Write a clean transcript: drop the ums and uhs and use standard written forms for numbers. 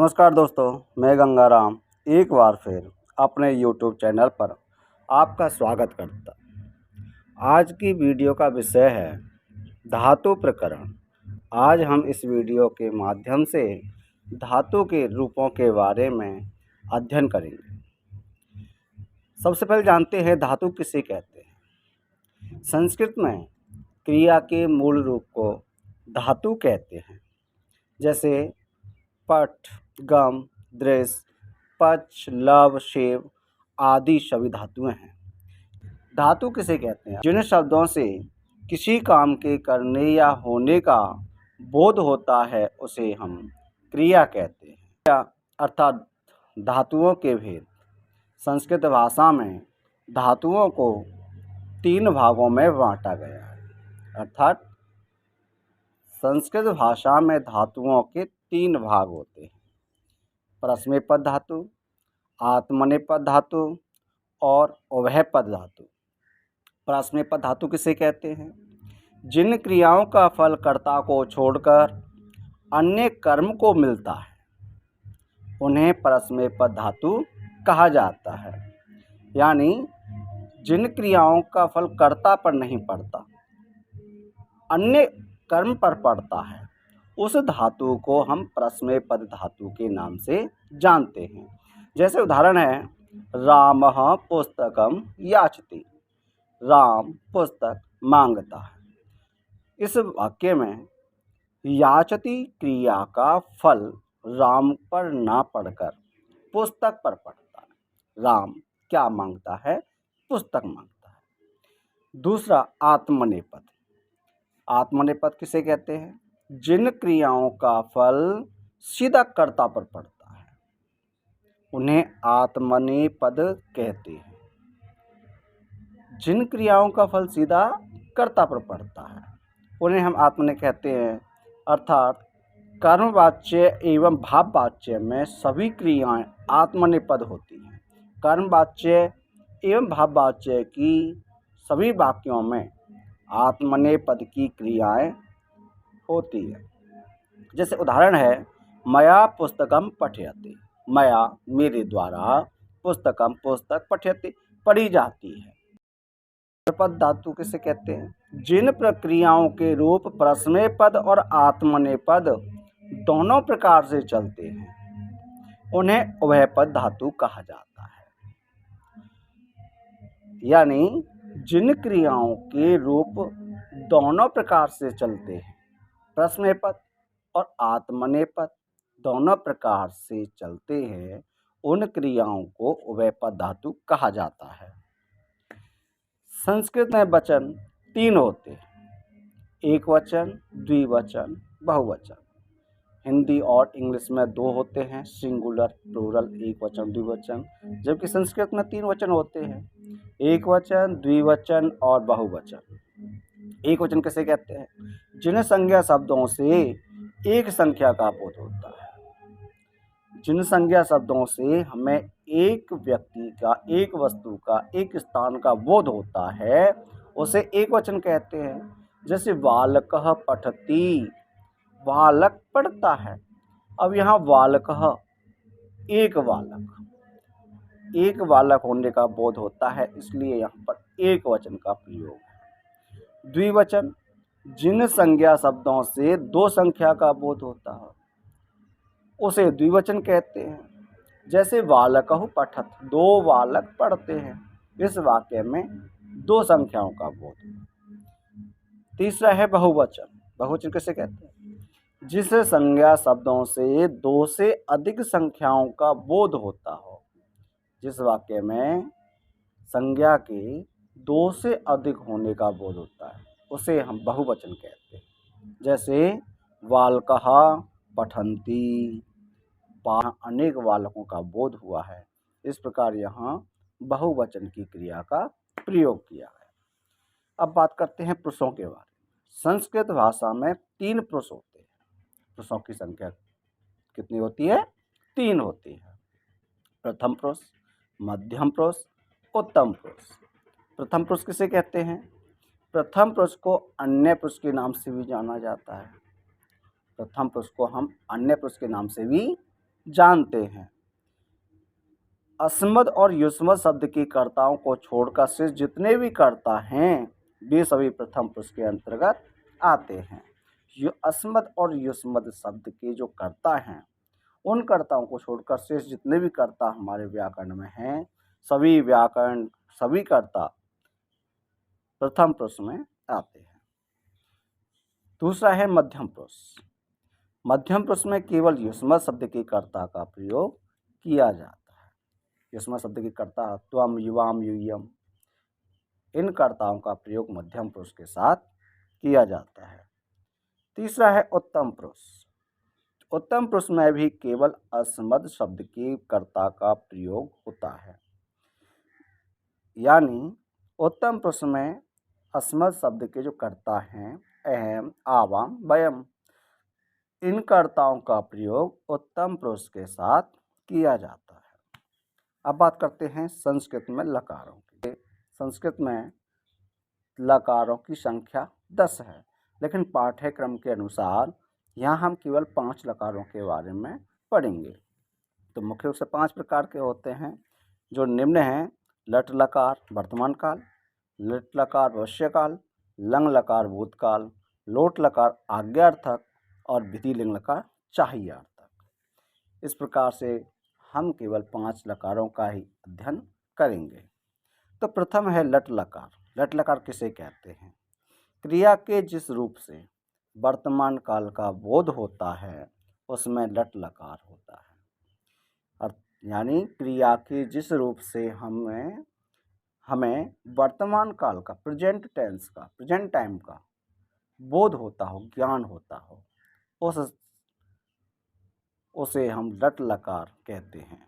नमस्कार दोस्तों, मैं गंगाराम एक बार फिर अपने YouTube चैनल पर आपका स्वागत करता। आज की वीडियो का विषय है धातु प्रकरण। आज हम इस वीडियो के माध्यम से धातु के रूपों के बारे में अध्ययन करेंगे। सबसे पहले जानते हैं धातु किसे कहते हैं। संस्कृत में क्रिया के मूल रूप को धातु कहते हैं, जैसे पठ, गम, दृश, पच, लव, शेव आदि सभी धातुएं हैं। धातु किसे कहते हैं? जिन शब्दों से किसी काम के करने या होने का बोध होता है उसे हम क्रिया कहते हैं। क्रिया अर्थात धातुओं के भेद। संस्कृत भाषा में धातुओं को 3 भागों में बांटा गया है। अर्थात संस्कृत भाषा में धातुओं के 3 भाग होते हैं: परस्मैपद धातु, आत्मनेपद धातु और उभयपद धातु। परस्मैपद धातु किसे कहते हैं? जिन क्रियाओं का फल कर्ता को छोड़कर अन्य कर्म को मिलता है उन्हें परस्मैपद धातु कहा जाता है। यानी जिन क्रियाओं का फल कर्ता पर नहीं पड़ता, अन्य कर्म पर पड़ता है, उस धातु को हम परस्मैपद धातु के नाम से जानते हैं। जैसे उदाहरण है, रामः पुस्तकम याचति। राम पुस्तक मांगता है। इस वाक्य में याचति क्रिया का फल राम पर ना पड़कर पुस्तक पर पड़ता है। राम क्या मांगता है? पुस्तक मांगता है। दूसरा, आत्मनेपद। आत्मनेपद किसे कहते हैं? जिन क्रियाओं का फल सीधा कर्ता पर पड़ता है उन्हें आत्मनेपद कहते हैं। जिन क्रियाओं का फल सीधा कर्ता पर पड़ता है उन्हें हम आत्मने कहते हैं। अर्थात कर्मवाच्य एवं भाववाच्य में सभी क्रियाएं आत्मनेपद होती हैं। कर्मवाच्य एवं भाववाच्य की सभी वाक्यों में आत्मनेपद की क्रियाएं होती है। जैसे उदाहरण है, मया पुस्तकम पठयति। मया मेरे द्वारा, पुस्तकम पुस्तक, पठयति पढ़ी जाती है। उभयपद धातु किसे कहते हैं? जिन प्रक्रियाओं के रूप परस्मैपद और आत्मनेपद दोनों प्रकार से चलते हैं उन्हें उभयपद धातु कहा जाता है। यानी जिन क्रियाओं के रूप दोनों प्रकार से चलते हैं, परस्मैपद और आत्मनेपद दोनों प्रकार से चलते हैं, उन क्रियाओं को उभयपद धातु कहा जाता है। संस्कृत में वचन 3 होते हैं: एक वचन, द्विवचन, बहुवचन। हिंदी और इंग्लिश में 2 होते हैं: सिंगुलर, प्लूरल, एक वचन, द्विवचन। जबकि संस्कृत में 3 वचन होते हैं: एक वचन, द्विवचन और बहुवचन। एक वचन किसे कहते हैं? जिन संज्ञा शब्दों से एक संख्या का बोध होता है। जिन संज्ञा शब्दों से हमें एक व्यक्ति का, एक वस्तु का, एक स्थान का बोध होता है उसे एक वचन कहते हैं। जैसे बालकः पठति, बालक पढ़ता है। अब यहाँ बालकः एक बालक होने का बोध होता है, इसलिए यहाँ पर एक वचन का प्रयोग है। द्विवचन, जिन संज्ञा शब्दों से 2 संख्या का बोध होता है उसे द्विवचन कहते हैं। जैसे बालकः पठत, 2 बालक पढ़ते हैं। इस वाक्य में 2 संख्याओं का बोध है। तीसरा है बहुवचन। बहुवचन किसे कहते हैं? जिस संज्ञा शब्दों से 2 से अधिक संख्याओं का बोध होता हो। जिस वाक्य में संज्ञा के 2 से अधिक होने का बोध होता है उसे हम बहुवचन कहते हैं। जैसे बालकः पठन्ति, अनेक बालकों का बोध हुआ है। इस प्रकार यहाँ बहुवचन की क्रिया का प्रयोग किया है। अब बात करते हैं पुरुषों के बारे में। संस्कृत भाषा में 3 पुरुष होते हैं। पुरुषों की संख्या कितनी होती है? 3 होती है: प्रथम पुरुष, मध्यम पुरुष, उत्तम पुरुष। प्रथम पुरुष किसे कहते हैं? प्रथम पुरुष को अन्य पुरुष के नाम से भी जाना जाता है। प्रथम पुरुष को हम अन्य पुरुष के नाम से भी जानते हैं। अस्मद और युष्मद शब्द के कर्ताओं को छोड़कर शेष जितने भी कर्ता हैं वे सभी प्रथम पुरुष के अंतर्गत आते हैं। अस्मद और युष्मद शब्द के जो कर्ता हैं उन कर्ताओं को छोड़कर शेष जितने भी कर्ता हमारे व्याकरण में हैं सभी कर्ता प्रथम पुरुष में आते हैं। दूसरा है मध्यम पुरुष। मध्यम पुरुष में केवल युष्मद शब्द के कर्ता का प्रयोग किया जाता है। युष्मद शब्द के कर्ता त्वम, युवाम, यूयम इन कर्ताओं का प्रयोग मध्यम पुरुष के साथ किया जाता है। तीसरा है उत्तम पुरुष। उत्तम पुरुष में भी केवल अस्मद शब्द के कर्ता का प्रयोग होता है, यानी उत्तम पुरुष में अस्मद शब्द के जो कर्ता हैं अहम, आवाम, वयम इन कर्ताओं का प्रयोग उत्तम पुरुष के साथ किया जाता है। अब बात करते हैं संस्कृत में लकारों की। संस्कृत में लकारों की संख्या 10 है, लेकिन पाठ्यक्रम के अनुसार यहाँ हम केवल 5 लकारों के बारे में पढ़ेंगे। तो मुख्य रूप से 5 प्रकार के होते हैं जो निम्न हैं: लट लकार वर्तमान काल, लिट लकार भविष्यकाल, लंग लकार भूतकाल, लोट लकार आज्ञार्थक और विधि लिंग लकार चाहियार्थक। इस प्रकार से हम केवल 5 लकारों का ही अध्ययन करेंगे। तो प्रथम है लट लकार। लट लकार किसे कहते हैं? क्रिया के जिस रूप से वर्तमान काल का बोध होता है उसमें लट लकार होता है। यानी क्रिया के जिस रूप से हमें वर्तमान काल का, प्रेजेंट टाइम का बोध होता हो, ज्ञान होता हो, उसे हम लट लकार कहते हैं।